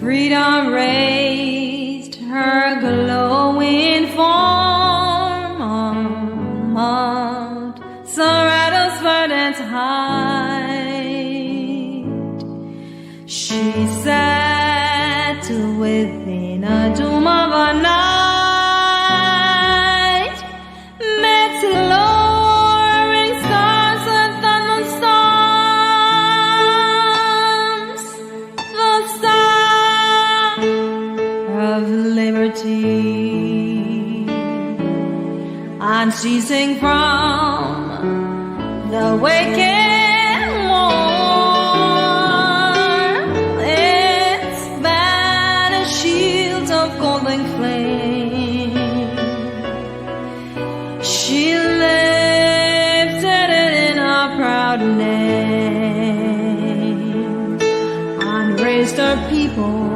Freedom raised her glowing form on Mount Sorato's verdant height. She sat within a doom of a night, met lowering stars and thunderstorms, the star of liberty, unceasing from the wicked war, its banner shields of golden flame. She lifted it in a proud name and raised her people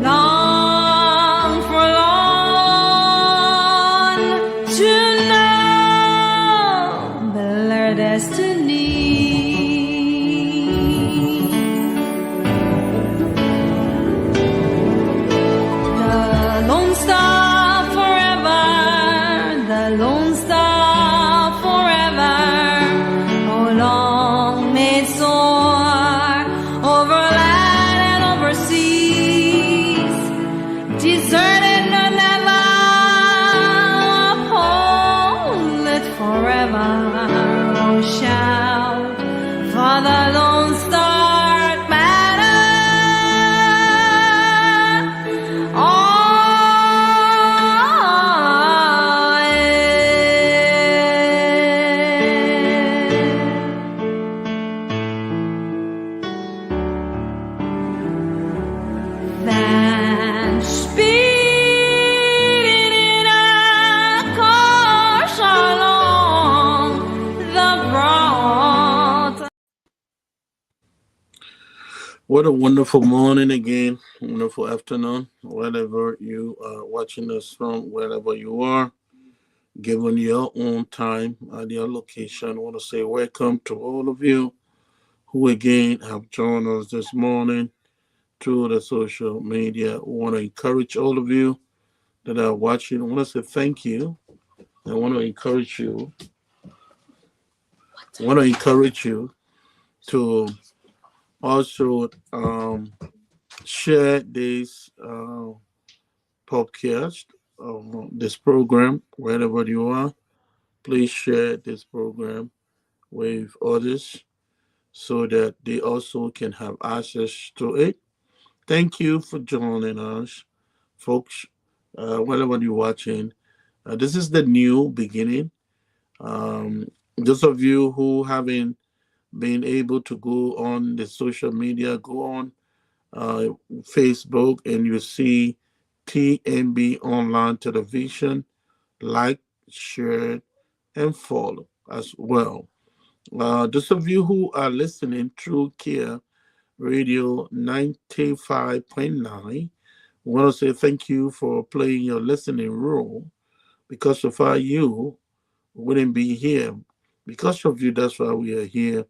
long forlorn to know their destiny. The Lone Star forever, the Lone Star forever, oh long may it soar over land and over seas, deserted nor never, uphold it forever. Oh, shout for the Lone Star banner. Oh, then speeding in a course along the broad. What a wonderful morning again, wonderful afternoon, wherever you are watching us from, wherever you are, given your own time and your location. I want to say welcome to all of you who again have joined us this morning through the social media. I want to encourage all of you that are watching. I want to say thank you. I want to encourage you. I want to encourage you to also share this podcast, this program, wherever you are. Please share this program with others so that they also can have access to it. Thank you for joining us, folks, wherever you're watching. This is the new beginning. Those of you who haven't been able to go on the social media, go on Facebook and you see TNB Online Television, like, share, and follow as well. Those of you who are listening through Kia Radio 95.9, I want to say thank you for playing your listening role. Because of you, wouldn't be here. Because of you, that's why we are here.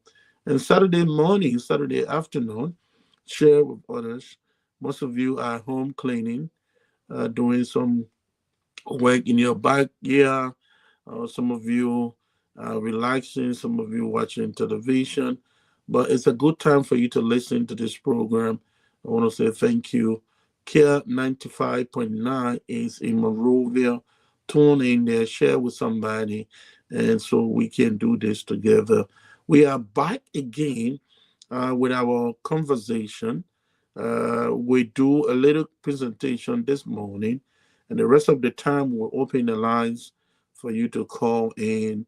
And Saturday morning, Saturday afternoon, share with others. Most of you are home cleaning, doing some work in your backyard. Some of you are relaxing, some of you watching television. But it's a good time for you to listen to this program. I want to say thank you. Care 95.9 is in Monrovia. Tune in there, share with somebody, and so we can do this together. We are back again with our conversation. We do a little presentation this morning, and the rest of the time we'll open the lines for you to call in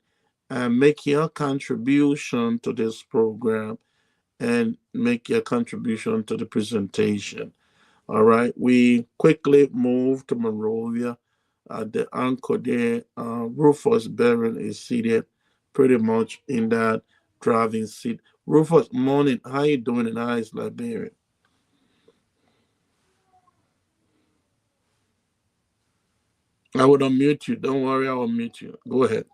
and make your contribution to this program and make your contribution to the presentation. All right, we quickly move to Monrovia. The anchor there, Rufus Barron, is seated pretty much in that driving seat. Rufus, morning. How you doing in Ice Liberia? I would unmute you. Don't worry, I'll unmute you. Go ahead.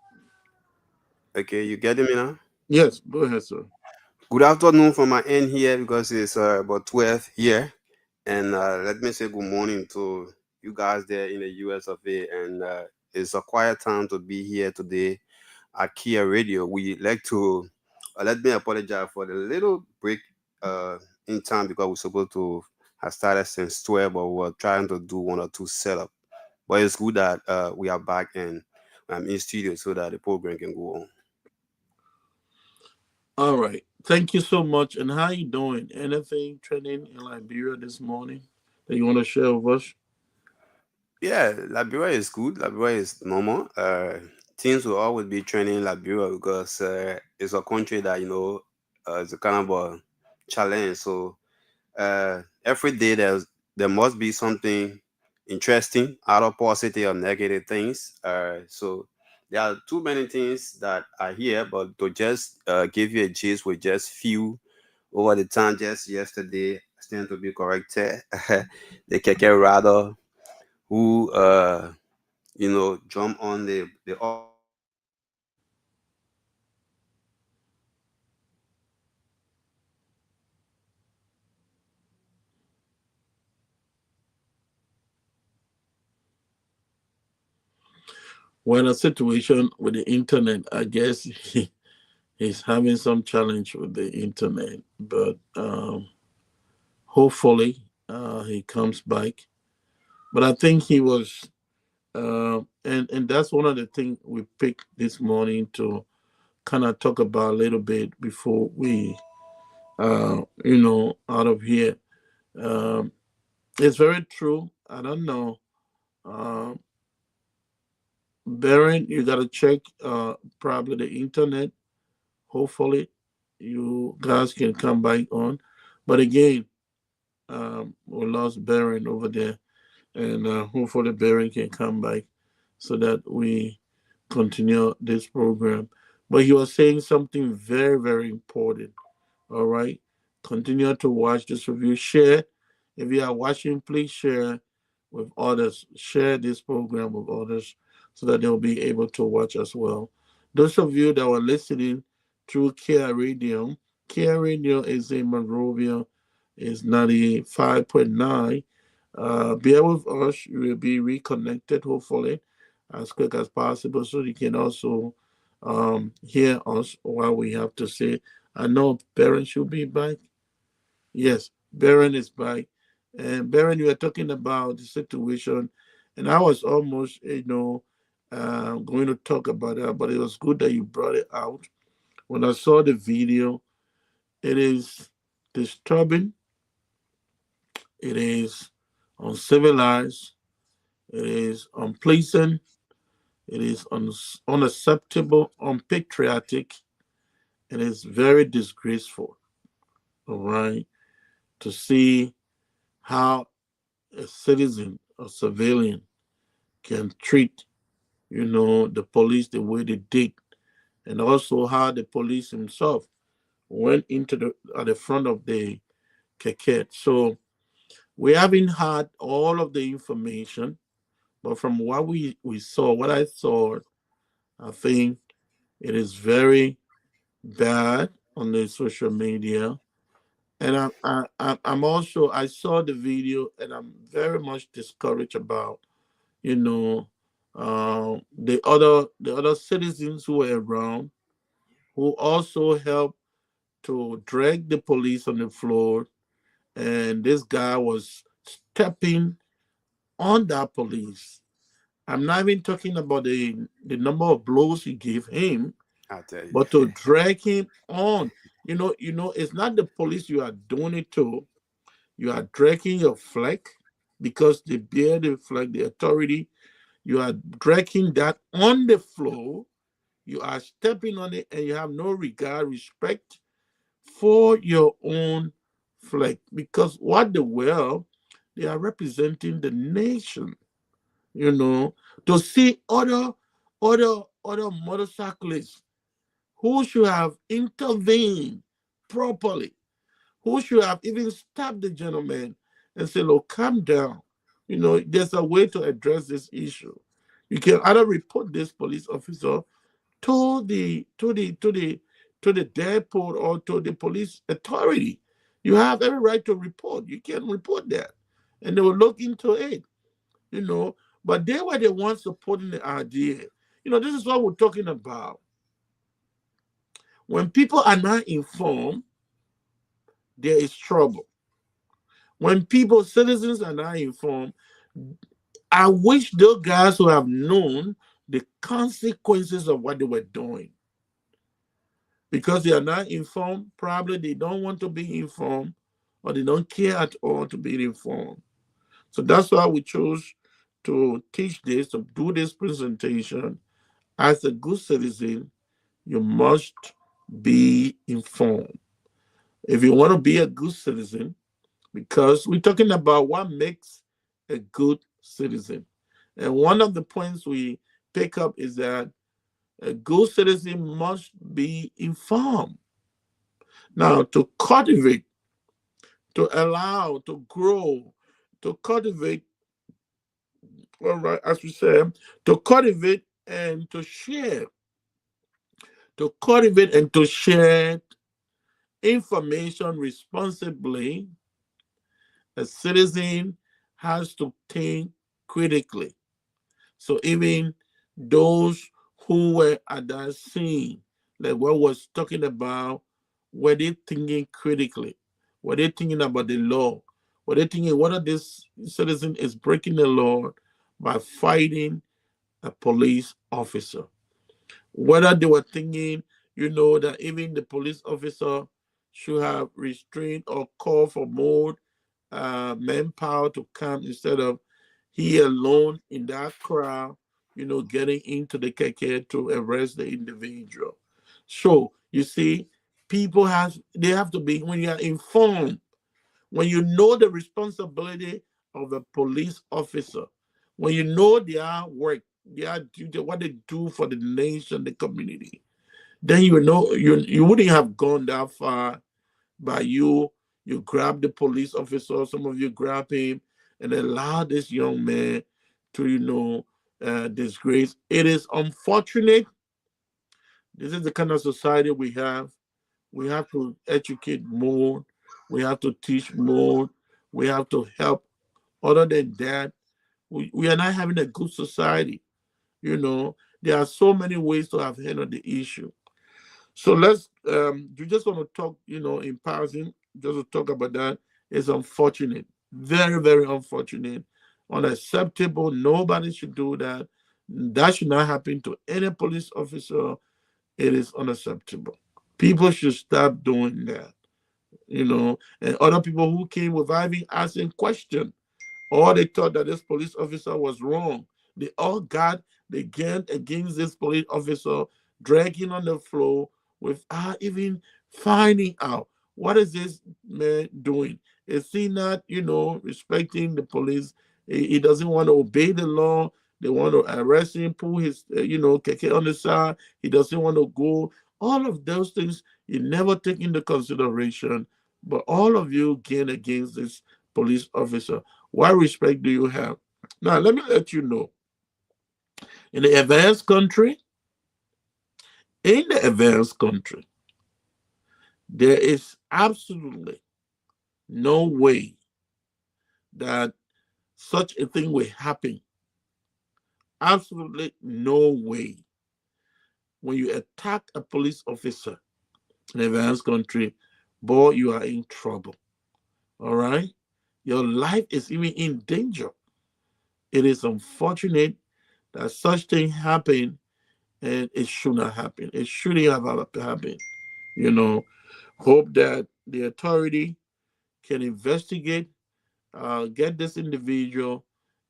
Okay, you getting me now? Yes, go ahead, sir. Good afternoon from my end here because it's about 12 here. And let me say good morning to you guys there in the US of A. And it's a quiet time to be here today at Kia Radio. We like to let me apologize for the little break uh, in time because we're supposed to have started since 12, but we're trying to do one or two setup. But it's good that we are back and I'm in studio so that the program can go on. All right. Thank you so much. And how you doing? Anything trending in Liberia this morning that you want to share with us? Yeah, Liberia is good. Liberia is normal. Things will always be trending in Liberia because it's a country that it's a kind of a challenge. So every day there must be something interesting, either positive or negative things. So there are too many things that are here, but to just give you a gist with just few over the time, just yesterday, I stand to be corrected. The Keke Rado who jump on the Well, a situation with the internet, I guess he's having some challenge with the internet, but hopefully he comes back. But I think he was, and that's one of the things we picked this morning to kind of talk about a little bit before we, out of here. Um, it's very true. I don't know. Um, Baron, you got to check probably the internet. Hopefully, you guys can come back on. But again, we lost Baron over there, and hopefully Baron can come back so that we continue this program. But you are saying something very, very important. All right. Continue to watch this review. Share. If you are watching, please share with others. Share this program with others so that they'll be able to watch as well. Those of you that were listening through Care Radio is in Monrovia, is 95.9. Bear with us. You will be reconnected, hopefully, as quick as possible so you can also hear us while we have to say. I know Baron should be back. Yes, Baron is back. And Baron, you were talking about the situation, and I was almost, going to talk about that, but it was good that you brought it out. When I saw the video, it is disturbing, it is uncivilized, it is unpleasant, it is unacceptable, unpatriotic, it is very disgraceful, all right, to see how a citizen, a civilian, can treat, the police the way they did, and also how the police himself went into at the front of the keket. So we haven't had all of the information, but from what we saw, what I saw, I think it is very bad on the social media. And I'm also, I saw the video and I'm very much discouraged about, you know, the other citizens who were around who also helped to drag the police on the floor. And this guy was stepping on that police. I'm not even talking about the number of blows he gave him, I tell you. but to drag him on. It's not the police you are doing it to. You are dragging your flag because they bear the flag, the authority. You are dragging that on the floor. You are stepping on it and you have no regard, respect for your own flag. Because what the well, they are representing the nation, to see other motorcyclists who should have intervened properly, who should have even stopped the gentleman and said, "Look, calm down. There's a way to address this issue. You can either report this police officer to the depot or to the police authority. You have every right to report. You can report that. And they will look into it, But they were the ones supporting the idea. This is what we're talking about. When people are not informed, there is trouble. When citizens are not informed, I wish those guys who have known the consequences of what they were doing. Because they are not informed, probably they don't want to be informed, or they don't care at all to be informed. So that's why we chose to teach this, to do this presentation. As a good citizen, you must be informed. If you want to be a good citizen, because we're talking about what makes a good citizen. And one of the points we pick up is that a good citizen must be informed. Now, to cultivate, to allow, to grow, to cultivate, all right, as we said, to cultivate and to share. To cultivate and to share information responsibly, a citizen has to think critically. So even those who were at that scene, like what was talking about, were they thinking critically? Were they thinking about the law? Were they thinking whether this citizen is breaking the law by fighting a police officer? Whether they were thinking, that even the police officer should have restrained or called for more manpower to come instead of he alone in that crowd, getting into the keke to arrest the individual. So you see, they have to be, when you are informed, when you know the responsibility of a police officer, when you know their work, their duty, what they do for the nation, the community, then you wouldn't have gone that far by you grab the police officer, some of you grab him, and allow this young man to, disgrace. It is unfortunate. This is the kind of society we have. We have to educate more. We have to teach more. We have to help. Other than that, we are not having a good society. There are so many ways to have handled the issue. So let's, you just want to talk, in passing, just to talk about that. It's unfortunate. Very, very unfortunate. Unacceptable. Nobody should do that. That should not happen to any police officer. It is unacceptable. People should stop doing that. And other people who came without even asking questions, or they thought that this police officer was wrong. They all got the gun against this police officer, dragging on the floor without even finding out what is this man doing. Is he not, respecting the police? He doesn't want to obey the law. They want to arrest him, pull his, keke on the side. He doesn't want to go. All of those things you never take into consideration. But all of you gain against this police officer. What respect do you have? Now, let me let you know. In the advanced country, there is absolutely no way that such a thing will happen. Absolutely no way. When you attack a police officer in an advanced country, boy, you are in trouble. All right? Your life is even in danger. It is unfortunate that such things happen, and it should not happen. It shouldn't have happened. Hope that the authority can investigate, get this individual,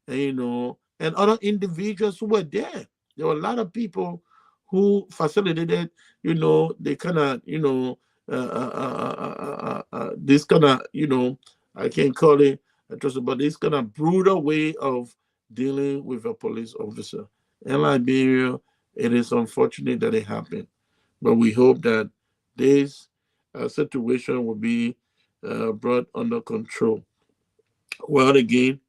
and other individuals who were there. There were a lot of people who facilitated, they kind of, this kind of, I can't call it but this kind of brutal way of dealing with a police officer. In Liberia, it is unfortunate that it happened, but we hope that this situation will be brought under control. Well, again,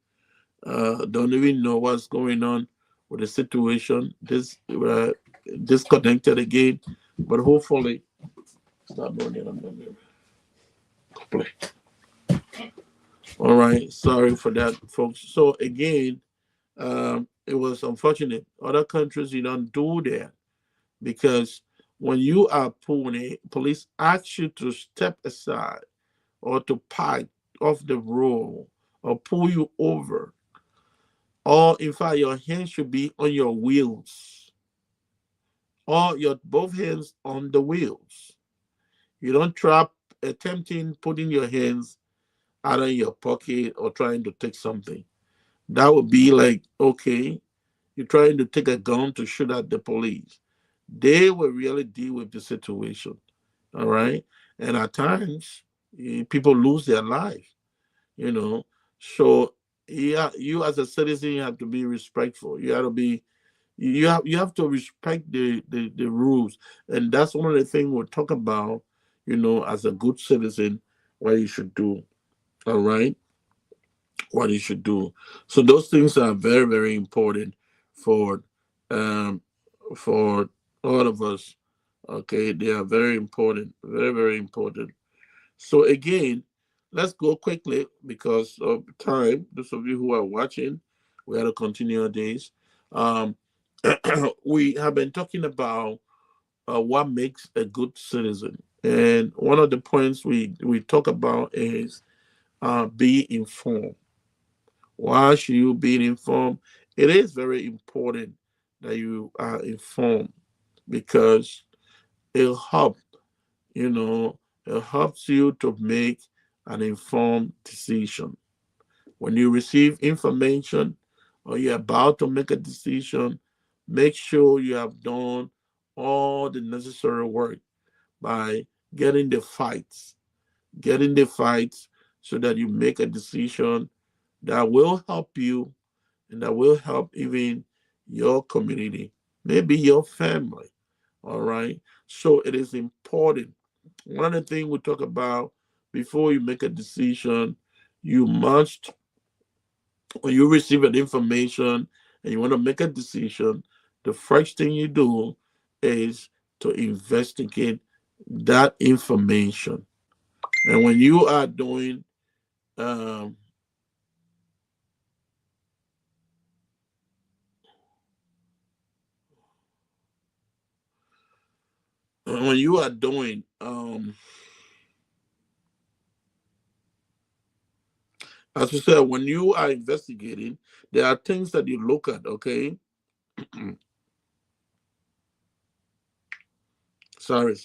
don't even know what's going on with the situation. This disconnected again, but hopefully, stop doing it. I'm going to play. All right, sorry for that, folks. So again, it was unfortunate. Other countries you don't do that because when you are pulling, police ask you to step aside or to park off the road or pull you over, or in fact, your hands should be on your wheels or your both hands on the wheels. You don't trap attempting putting your hands out of your pocket or trying to take something. That would be like, okay, you're trying to take a gun to shoot at the police. They will really deal with the situation. All right. And at times, people lose their life, you know. So, yeah, you as a citizen, you have to be respectful. You have to be, you have to respect the rules. And that's one of the things we'll talk about, as a good citizen, what you should do. All right, what you should do. So those things are very, very important for um for all of us. Okay, they are very important, very, very important. So again, let's go quickly because of time. Those of you who are watching, we have to continue our days. Um, we have been talking about what makes a good citizen, and one of the points we talk about is be informed. Why should you be informed? It is very important that you are informed because it helps, you know, it helps you to make an informed decision. When you receive information or you're about to make a decision, make sure you have done all the necessary work by getting the facts, getting the facts so that you make a decision that will help you and that will help even your community, maybe your family. All right. So it is important. One of the things we talk about before you make a decision, you must, when you receive an information and you want to make a decision, the first thing you do is to investigate that information. And when you are doing um, when you are doing as you said, when you are investigating, there are things that you look at, okay? Sorry.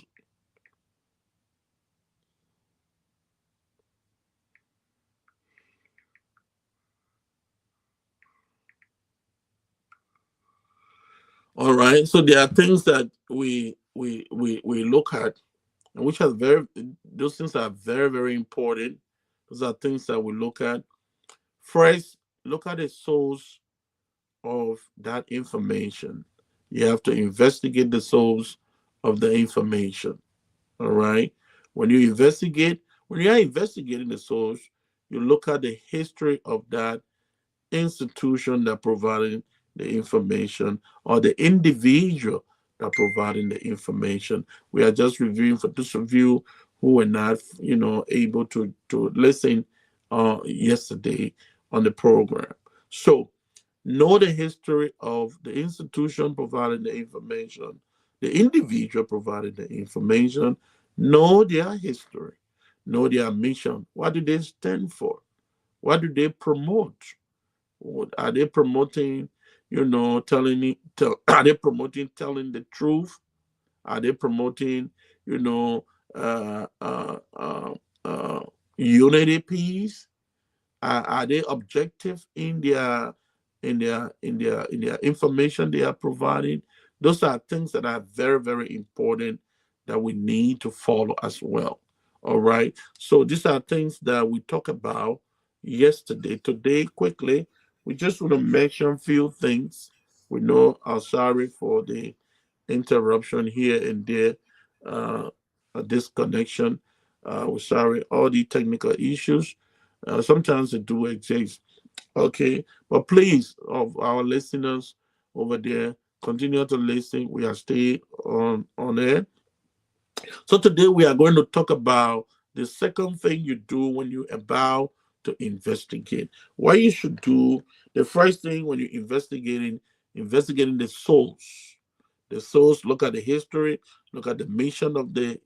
All right. So there are things that we look at, and which are very those things are very, very important. Those are things that we look at. First, look at the source of that information. You have to investigate the source of the information. All right. When you are investigating the source, you look at the history of that institution that provided the information or the individual that providing the information. We are just reviewing for those of you who were not, able to listen yesterday on the program. So know the history of the institution providing the information, the individual providing the information, know their history, know their mission. What do they stand for? What do they promote? What are they promoting? Are they promoting telling the truth? Are they promoting, you know, uh, uh, uh, uh, unity, peace? Are they objective in their information they are providing? Those are things that are very, very important that we need to follow as well. All right. So these are things that we talked about yesterday. Today, quickly, we just want to mention a few things. We know I'm sorry for the interruption here and there, uh, a disconnection. We're sorry, all the technical issues. Sometimes they do exist. Okay, but please, of our listeners over there, continue to listen. We are staying on air. So today we are going to talk about the second thing you do when you about to investigate. What you should do, the first thing when you're investigating the source. The source, look at the history, look at the mission of the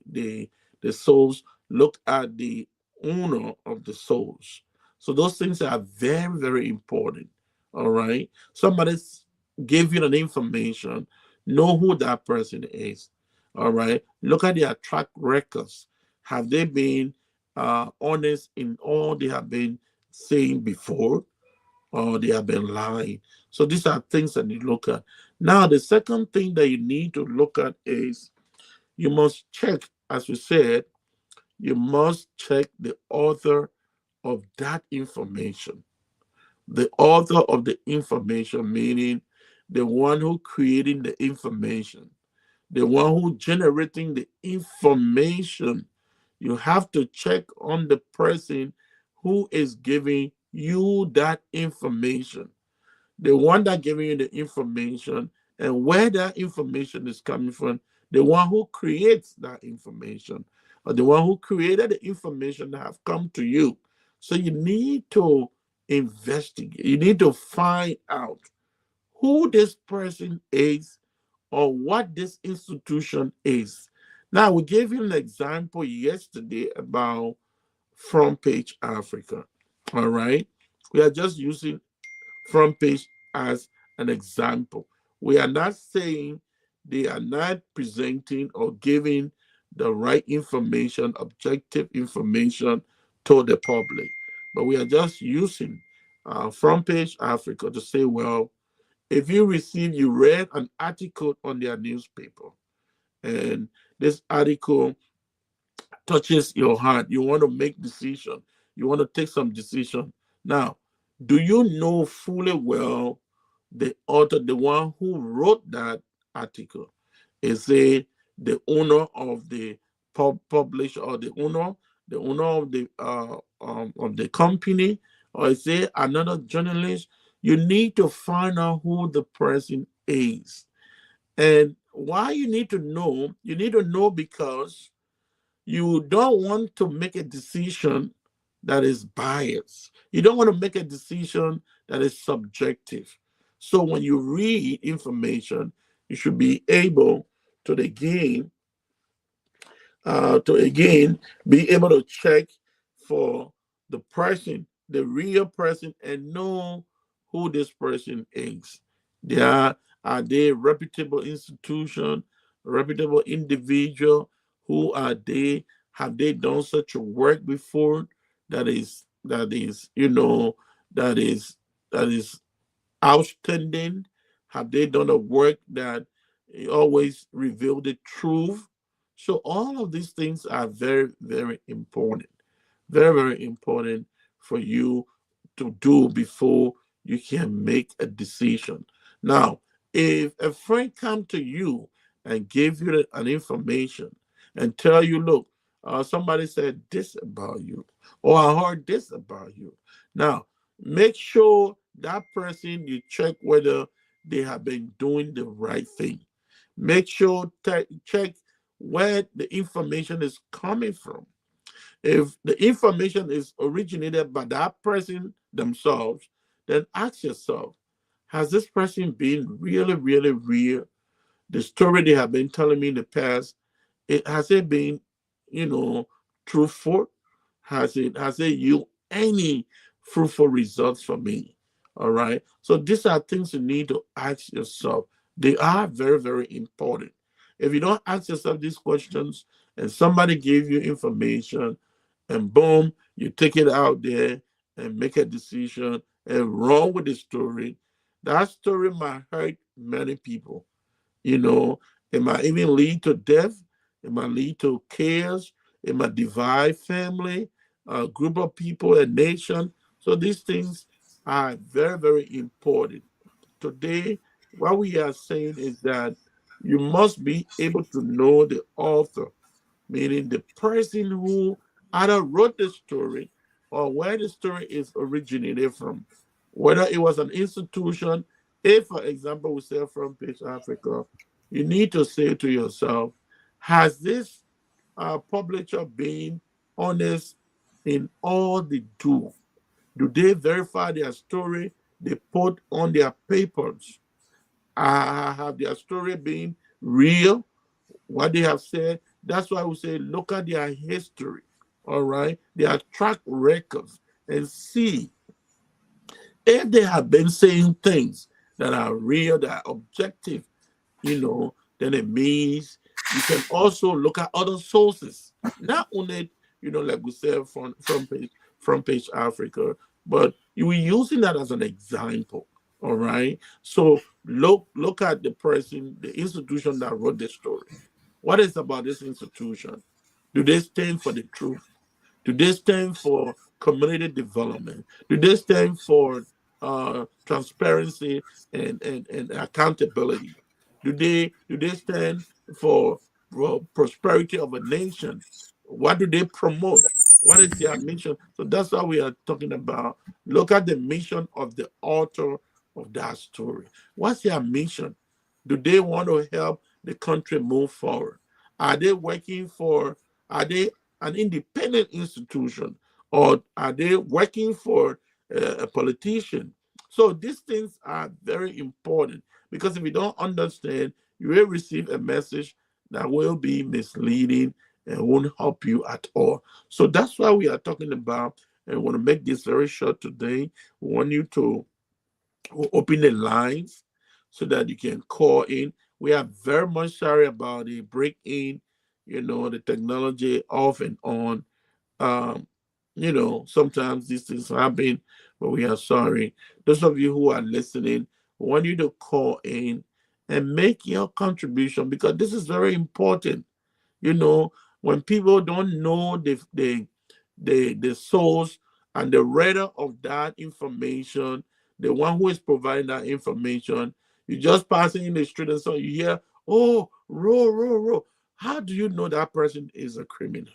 source, look at the owner of the source. So those things are very, very important. All right. Somebody gave you an information, know who that person is. All right. Look at their track records. Have they been honest in all they have been saying before, or they have been lying? So these are things that you look at. Now, the second thing that you need to look at is you must check, as we said, you must check the author of that information. The author of the information, meaning the one who creating the information, the one who generating the information. You have to check on the person who is giving you that information, the one that giving you the information, and where that information is coming from, the one who creates that information, or the one who created the information that have come to you. So you need to investigate. You need to find out who this person is or what this institution is. Now, we gave you an example yesterday about Front Page Africa. All right. We are just using Front Page as an example. We are not saying they are not presenting or giving the right information, objective information to the public. But we are just using Front Page Africa to say, well, if you read an article on their newspaper, and this article touches your heart, you want to make decision, you want to take some decision. Now, do you know fully well the author, the one who wrote that article? Is it the owner of the publisher, or the owner of the company, or is it another journalist? You need to find out who the person is. And why you need to know? You need to know because you don't want to make a decision that is biased. You don't want to make a decision that is subjective. So when you read information, you should be able to again be able to check for the person, the real person, and know who this person is. Are they reputable institution, reputable individual? Who are they? Have they done such a work before that is that is outstanding? Have they done a work that always reveal the truth? So all of these things are very, very important. Very, very important for you to do before you can make a decision. Now, if a friend come to you and give you an information and tell you, look, somebody said this about you, or I heard this about you. Now, make sure that person, you check whether they have been doing the right thing. Make sure check where the information is coming from. If the information is originated by that person themselves, then ask yourself, has this person been really, really real? The story they have been telling me in the past, has it been, you know, truthful? Has it yield any fruitful results for me? All right. So these are things you need to ask yourself. They are very, very important. If you don't ask yourself these questions and somebody gave you information and boom, you take it out there and make a decision and run with the story, that story might hurt many people. You know, it might even lead to death. It might lead to chaos. It might divide family, a group of people, a nation. So these things are very, very important. Today, what we are saying is that you must be able to know the author, meaning the person who either wrote the story or where the story is originated from. Whether it was an institution, if, for example, we say from Page Africa, you need to say to yourself, has this publisher been honest in all they do? Do they verify their story they put on their papers? Have their story been real? What they have said? That's why we say look at their history, all right? Their track records and see if they have been saying things that are real, that are objective, then it means you can also look at other sources, not only, like we said, front page Africa, but you were using that as an example. All right. So look at the person, the institution that wrote the story. What is about this institution? Do they stand for the truth? Do they stand for community development? Do they stand for transparency and accountability? Do they stand for prosperity of a nation? What do they promote? What is their mission? So that's what we are talking about. Look at the mission of the author of that story. What's their mission? Do they want to help the country move forward? Are they working for, are they an independent institution, or are they working for a politician? So these things are very important, because if you don't understand, you will receive a message that will be misleading and won't help you at all. So that's why we are talking about, and we want to make this very short today. We want you to open the lines so that you can call in. We are very much sorry about the break in, the technology off and on. Um, sometimes these things happen, but we are sorry. Those of you who are listening, we want you to call in and make your contribution, because this is very important. When people don't know the source and the writer of that information, the one who is providing that information, you just passing in the street and so you hear, oh, row. How do you know that person is a criminal?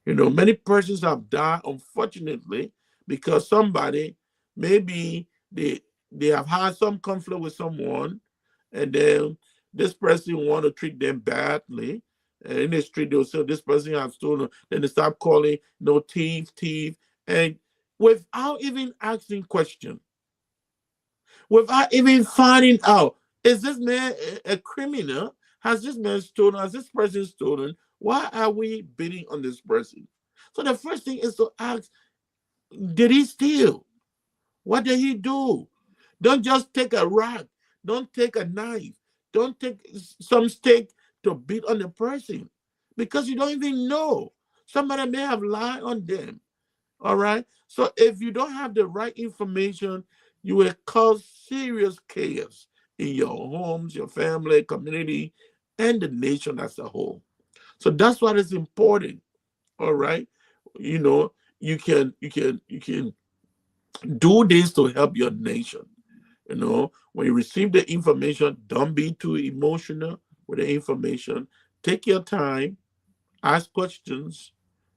Many persons have died, unfortunately, because somebody, maybe they have had some conflict with someone, and then this person want to treat them badly. And in the street, they'll say this person has stolen. Then they start calling, no, thief, and without even asking questions, without even finding out, is this man a criminal? Has this man stolen? Has this person stolen? Why are we bidding on this person? So the first thing is to ask, did he steal? What did he do? Don't just take a rock. Don't take a knife. Don't take some stick to beat on the person, because you don't even know. Somebody may have lied on them. All right. So if you don't have the right information, you will cause serious chaos in your homes, your family, community, and the nation as a whole. So that's what is important. All right. You know, you can do this to help your nation. When you receive the information, don't be too emotional with the information. Take your time, ask questions,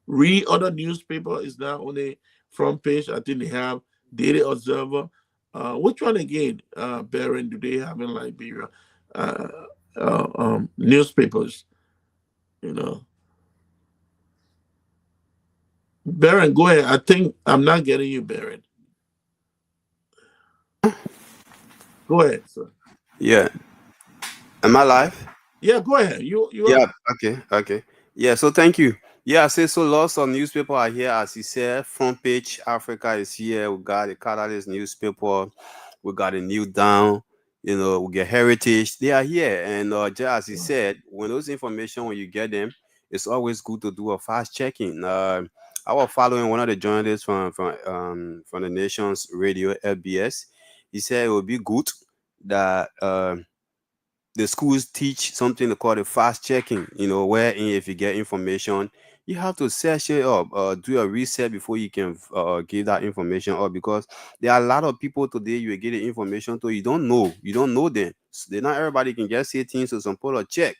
read other newspaper. It's not only front page. I think they have Daily Observer. Which one again, Baron, do they have in Liberia? Uh, Newspapers, you know. Baron, go ahead. I think I'm not getting you, Baron. Go ahead, sir. Yeah. Am I live? Yeah, go ahead. You are. Yeah. Okay. Yeah. So thank you. Yeah. I say so. Lots of newspaper are here, as he said. Front page Africa is here. We got the Catalyst newspaper. We got a New Down. We get Heritage. They are here, and just as he said, when you get them, it's always good to do a fast checking. I was following one of the journalists from the nation's radio LBS. He said it would be good that the schools teach something called a fast checking, wherein if you get information, you have to search it up, do a research before you can give that information up, because there are a lot of people today you will get the information to, you don't know them. Not everybody can just say things to some put a check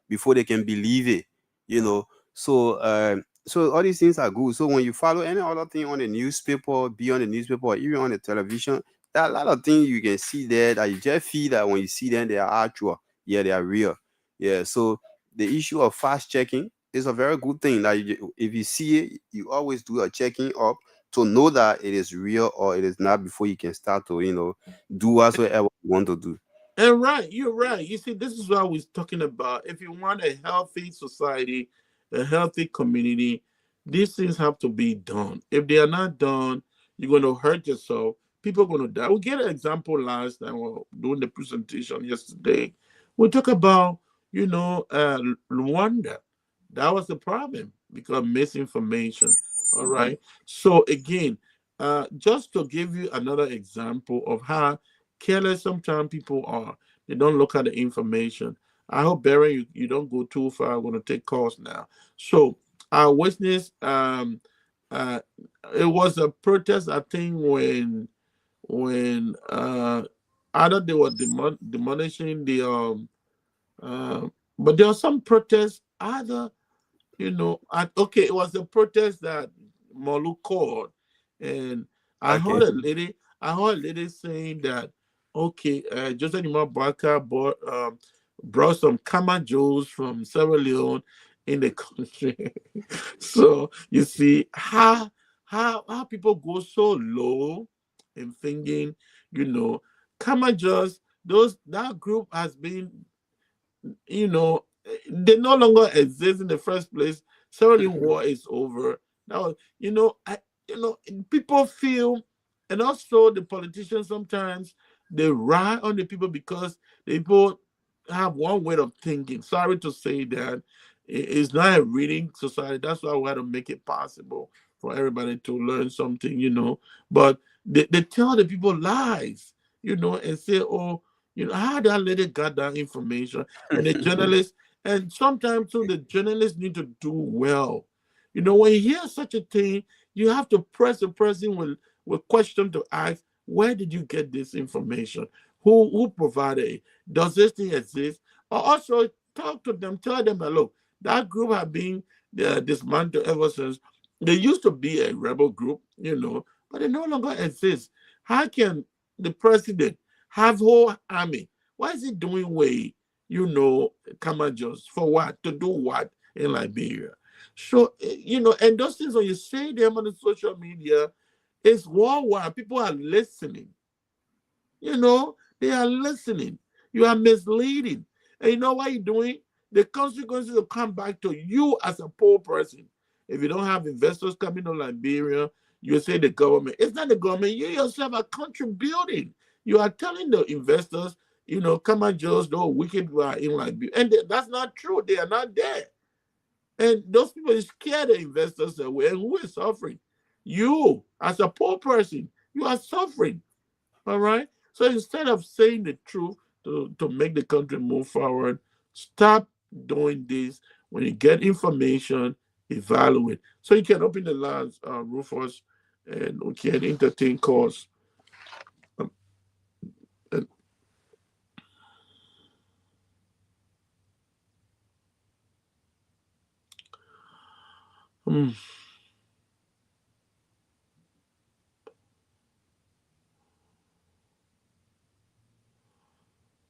before they can believe it, you know. So all these things are good. So when you follow any other thing on the newspaper, be on the newspaper, or even on the television, there are a lot of things you can see there that you just feel that when you see them, they are actual. Yeah, they are real. Yeah. So the issue of fast checking is a very good thing. If you see it, you always do a checking up to know that it is real or it is not before you can start to, do whatsoever you want to do. And right, you're right. You see, this is what I was talking about. If you want a healthy society, a healthy community, these things have to be done. If they are not done, you're going to hurt yourself. People are going to die. We get an example last time or doing the presentation yesterday. We talk about, Rwanda. That was the problem because misinformation. All right. So again, just to give you another example of how careless sometimes people are. They don't look at the information. I hope, Barry, you don't go too far. I'm going to take calls now. So, our witness, it was a protest, I think, when either they were demolishing the but there was some protest either okay, it was a protest that Molu called, and I Okay. heard a lady, saying that, okay, Joseph Imabaka brought some Kamajos from Sierra Leone in the country. So you see how people go so low in thinking, Kamajos, that group has been, they no longer exist in the first place. Sierra war is over. Now, people feel, and also the politicians sometimes they rely on the people because the people have one way of thinking. Sorry to say that it's not a reading society. That's why we had to make it possible for everybody to learn something, But they tell the people lies, and say, oh, how that lady got that information. And the journalists, and sometimes too, the journalists need to do well. When you hear such a thing, you have to press the person with question to ask, where did you get this information? Who provided it? Does this thing exist? Or also talk to them, tell them that, look, that group have been dismantled ever since. They used to be a rebel group, but they no longer exist. How can the president have whole army? Why is he doing way, Kamajos? For what? To do what in Liberia? So, and those things, when you say them on the social media, it's worldwide. People are listening. They are listening. You are misleading. And you know what you're doing? The consequences will come back to you as a poor person. If you don't have investors coming to Liberia, you say the government. It's not the government. You yourself are contributing. You are telling the investors, come and just those wicked people are in Liberia. And that's not true. They are not there. And those people scare the investors away. And who is suffering? You, as a poor person, you are suffering. All right? So instead of saying the truth to make the country move forward, stop doing this. When you get information, evaluate. So you can open the lines, Rufus, and we can entertain calls. And,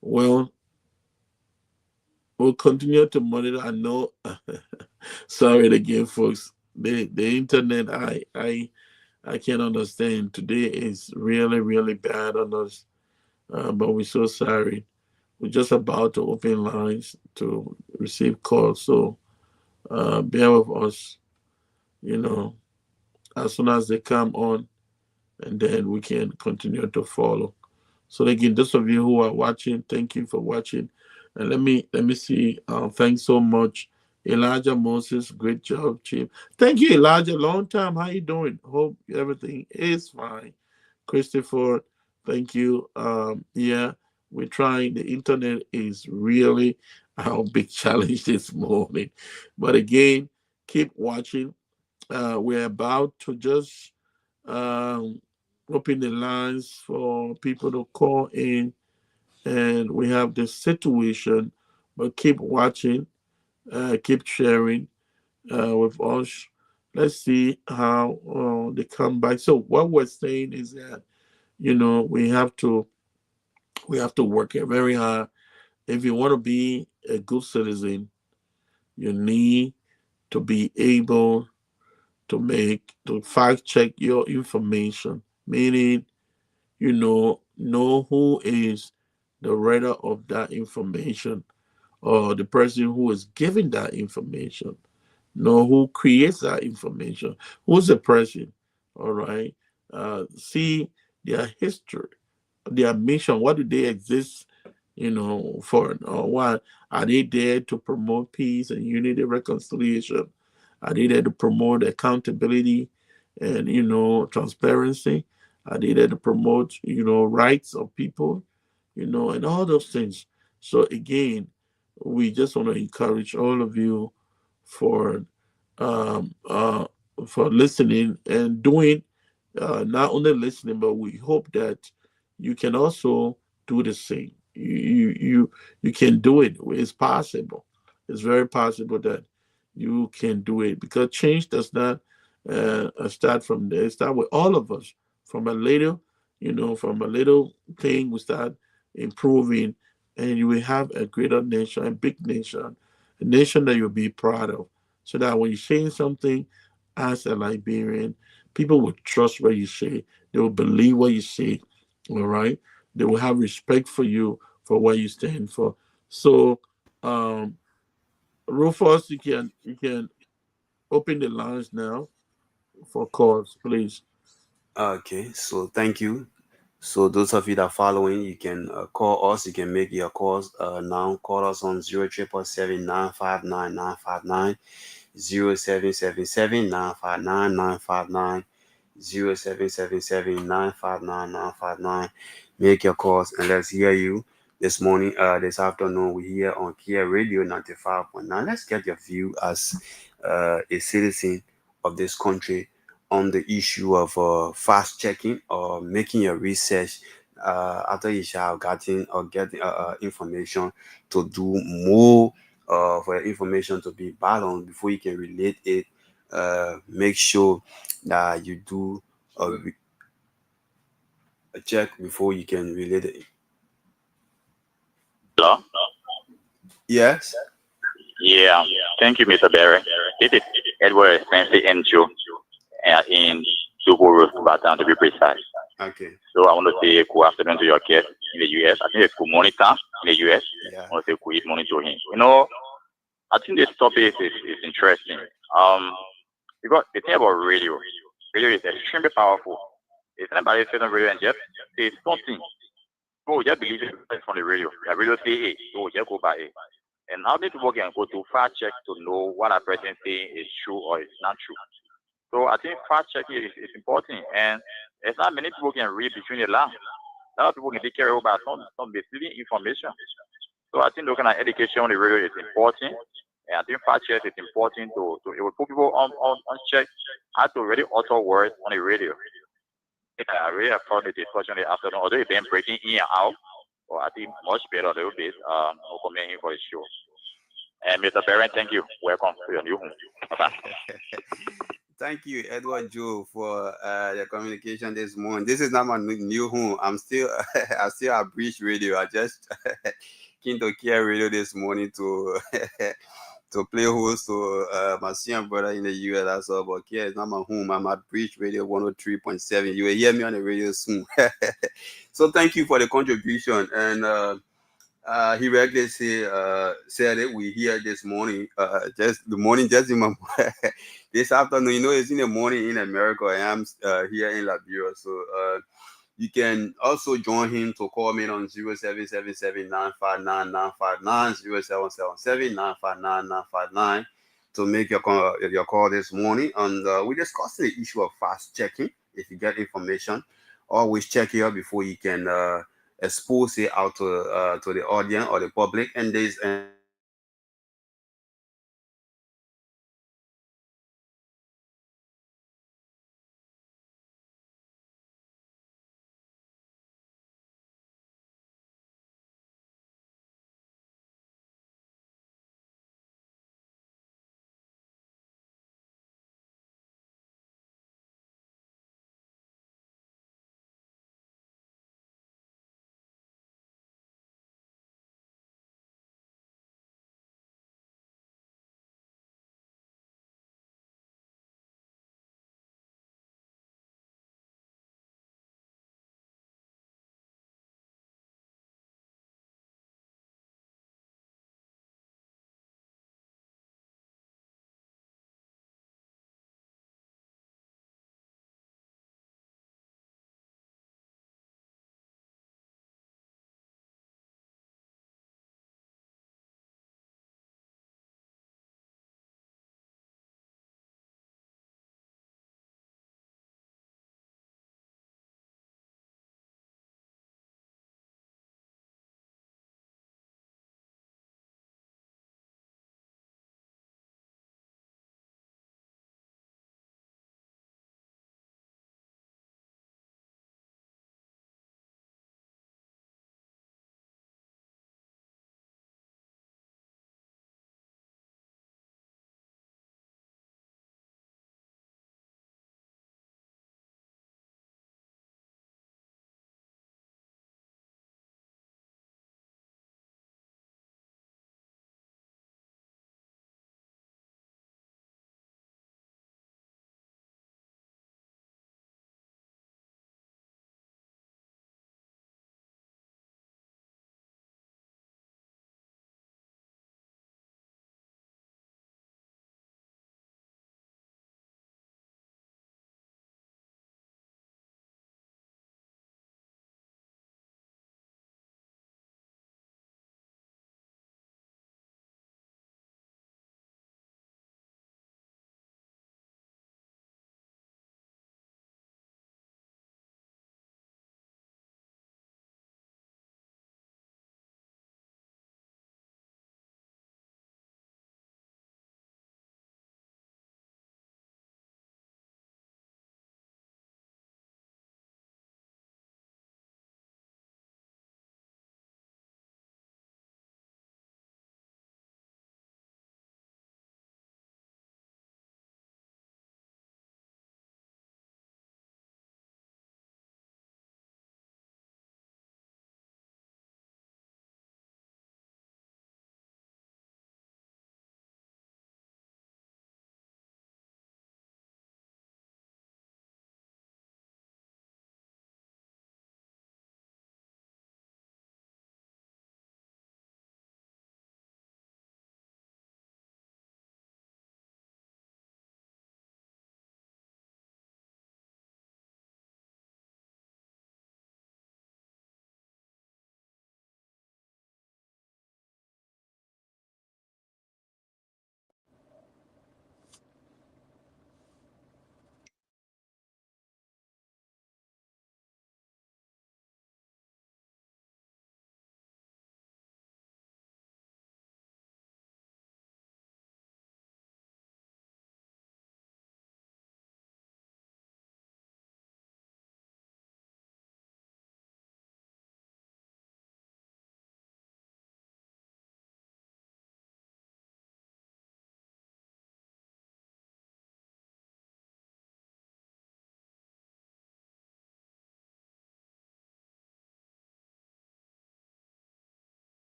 well, we'll continue to monitor. I know. Sorry again, folks. The internet, I can't understand. Today is really, really bad on us. But we're so sorry. We're just about to open lines to receive calls. So bear with us, you know, as soon as they come on, and then we can continue to follow. So again, those of you who are watching, thank you for watching. And let me see. Thanks so much, Elijah Moses. Great job, Chief. Thank you, Elijah. Long time. How you doing? Hope everything is fine. Christopher, thank you. Yeah, we're trying. The internet is really our big challenge this morning. But again, keep watching. We're about to just um, open the lines for people to call in, and we have this situation. But keep watching, keep sharing with us. Let's see how they come back. So what we're saying is that we have to work very hard. If you want to be a good citizen, you need to be able to fact check your information, meaning know who is the writer of that information or the person who is giving that information, know who creates that information, who's the person, all right? See their history, their mission, what do they exist, for, or what are they there to promote peace and unity, reconciliation? Are they there to promote accountability and transparency? Are they there to promote rights of people, and all those things? So again, we just want to encourage all of you for um, uh, for listening and doing, not only listening, but we hope that you can also do the same. You can do it. It's possible. It's very possible that you can do it because change does not start from there. It start with all of us. From a little, from a little thing, we start improving, and you will have a greater nation, a big nation, a nation that you'll be proud of. So that when you're saying something as a Liberian, people will trust what you say. They will believe what you say. All right. They will have respect for you for what you stand for. So, um, Rufus, you can open the lines now for calls, please. Okay, so thank you. So those of you that are following, you can call us. You can make your calls now. Call us on 0777959 0777 0777 Make your calls and let's hear you this morning, this afternoon. We're here on Kia Radio 95.9. Let's get your view as a citizen of this country on the issue of fast checking or making your research after you shall have gotten or get information to do more for your information to be balanced before you can relate it. Make sure that you do a check before you can relate it. Hello? Yes. Yeah. Thank you, Mr. Barry. This is Edward Spencer and Joe in Subaru, Baton to be precise. Okay. So I want to say good afternoon to your guest in the US. I think it's good morning time in the US. Yeah. I want to say good morning to him. I think this topic is interesting. Because the thing about radio is extremely powerful. If anybody says on radio and just say something, go just believe it from the radio. The radio say it, so just go by it. And how many people can go to fact check to know what a person saying is true or is not true? So I think fact checking is important, and it's not many people can read between the lines. A lot of people can take care about some misleading information. So I think looking at education on the radio is important, and I think fact check is important to it will put people on check how to really utter words on the radio. I really applaud the discussion in the afternoon, although it's been breaking in and out. But I think much better a little bit. No comment here for the show. And Mr. Barron, thank you. Welcome to your new home. Bye-bye. Thank you, Edward Joe, for the communication this morning. This is not my new home. I'm still, I still at Breach Radio. I just came to Kia Radio this morning to to play host to my senior brother in the US. That's all. But Kia is not my home. I'm at Breach Radio 103.7. You will hear me on the radio soon. So thank you for the contribution. And he regularly said it. We hear this morning, just the morning, just in my this afternoon. It's in the morning in America. I am here in Liberia, so you can also join him to call me on 0777-959-959, to make your call this morning. And we discussed the issue of fast checking. If you get information, always check here before you can expose it out to the audience or the public. And there's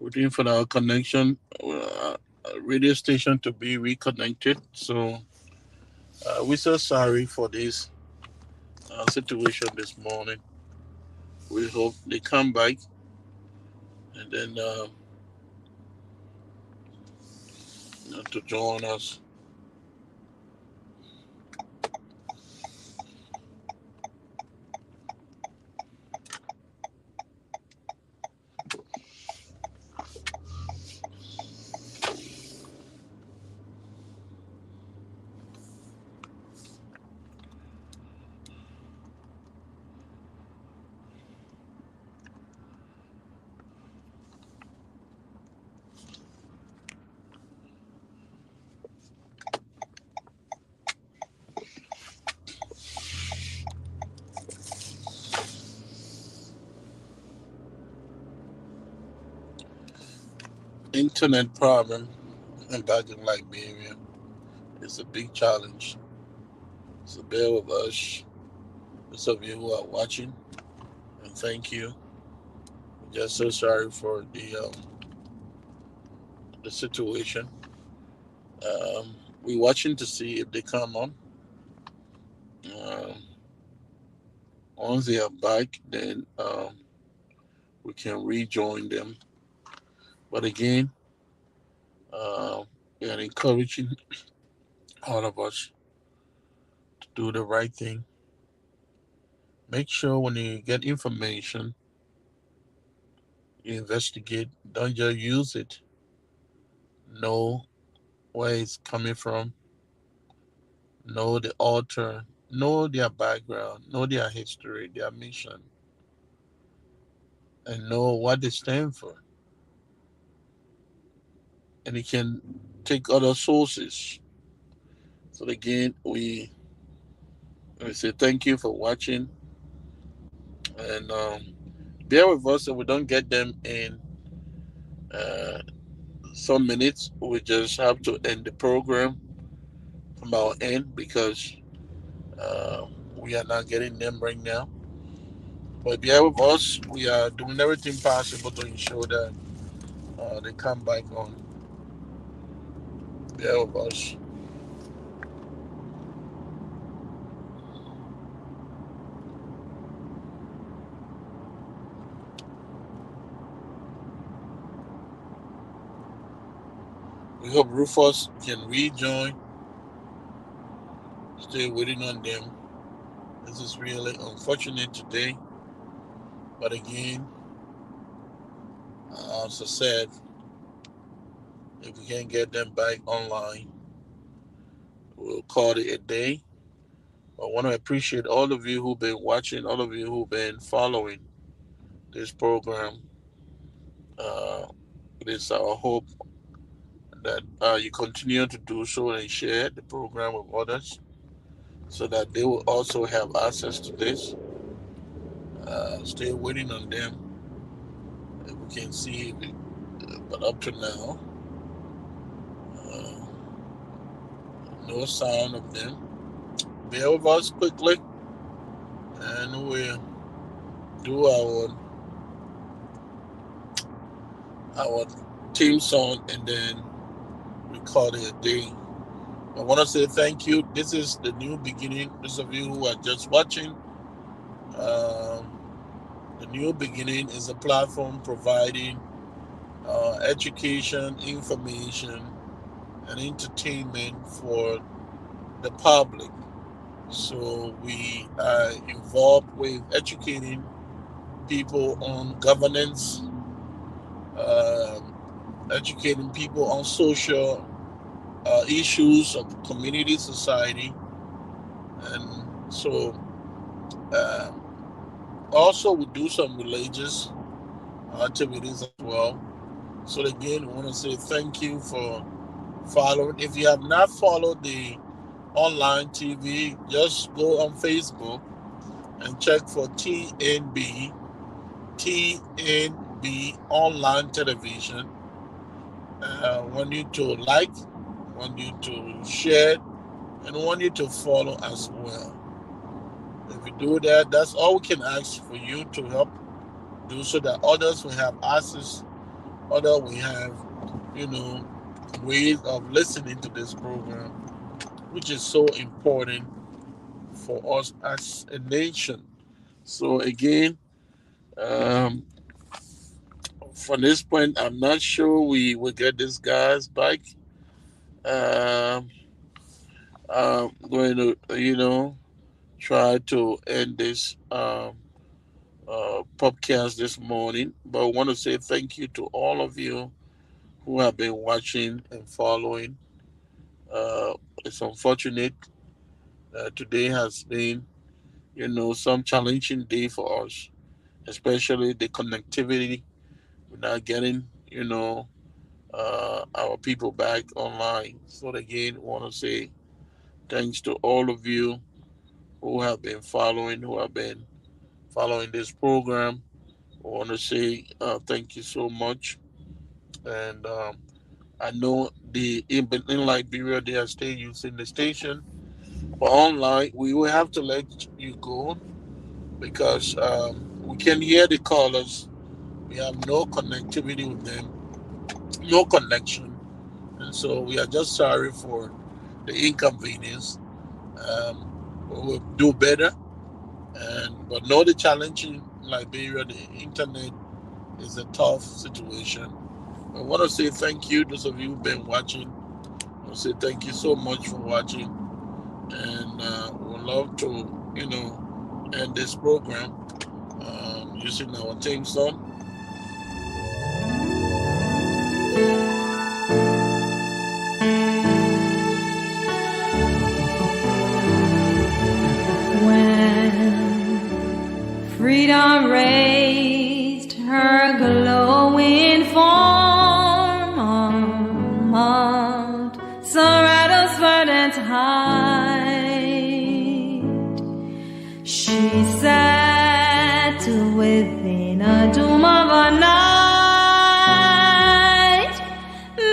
waiting for our connection, radio station to be reconnected. So we're so sorry for this situation this morning. We hope they come back and then to join us. Internet problem back in Liberia is a big challenge. So bear with us, those of you who are watching, and thank you. We're just so sorry for the situation. We're watching to see if they come on. Um, Once they are back, then we can rejoin them. But again, we are encouraging all of us to do the right thing. Make sure when you get information, you investigate. Don't just use it. Know where it's coming from. Know the author. Know their background. Know their history, their mission, and know what they stand for. And you can take other sources. So again, we say thank you for watching, and bear with us if we don't get them in uh, some minutes. We just have to end the program from our end because uh, we are not getting them right now. But bear with us. We are doing everything possible to ensure that they come back on. Bear with us. We hope Rufus can rejoin. Still waiting on them. This is really unfortunate today. But again, as I said, if we can't get them back online, we'll call it a day. I want to appreciate all of you who've been watching, all of you who've been following this program. Uh, it is our hope that you continue to do so and share the program with others so that they will also have access to this. Still waiting on them. If we can see, but up to now, uh, no sound of them. Bear with us quickly, and we'll do our team song, and then we call it a day. I want to say thank you. This is the new beginning. Those of you who are just watching, the new beginning is a platform providing education, information, and entertainment for the public. So we are involved with educating people on governance, educating people on social issues of community, society, and so also we do some religious activities as well. So again, we want to say thank you for following. If you have not followed the online TV, just go on Facebook and check for TNB online television. Want you to like, want you to share, and want you to follow as well. If you do that, that's all we can ask for you to help do so that others will have access other we have, ways of listening to this program, which is so important for us as a nation. So again, from this point, I'm not sure we will get these guys back. Um, I'm going to, try to end this podcast this morning. But I want to say thank you to all of you who have been watching and following. It's unfortunate today has been, some challenging day for us, especially the connectivity. We're not getting, our people back online. So again, I want to say thanks to all of you who have been following this program. I want to say thank you so much. And I know in Liberia they are still using the station, but online we will have to let you go because we can hear the callers. We have no connectivity with them, no connection, and so we are just sorry for the inconvenience. We will do better, but know the challenge in Liberia. The internet is a tough situation. I want to say thank you, those of you who've been watching. I want to say thank you so much for watching, and we would love to, end this program using our theme song. Freedom raised her glowing form on Mount Sorato's verdant height. She sat within a doom of a night,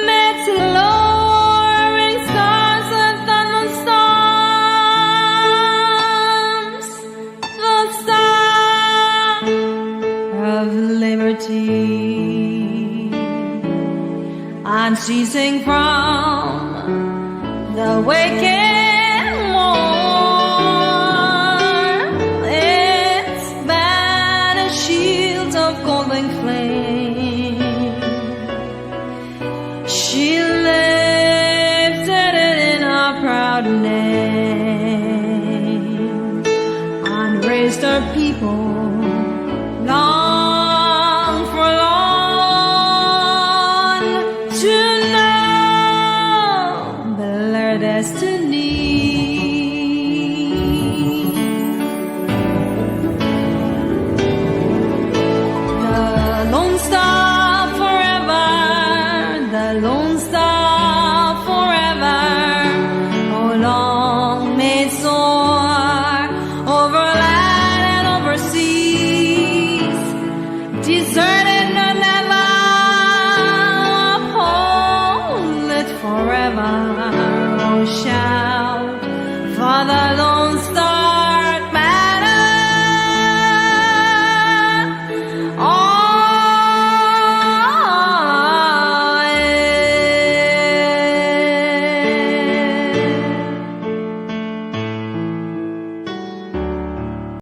met lowering stars and thunderstorms, the star of liberty, unceasing from the waking morn, its banner shields of golden flame. She lifted it in a proud name and raised her people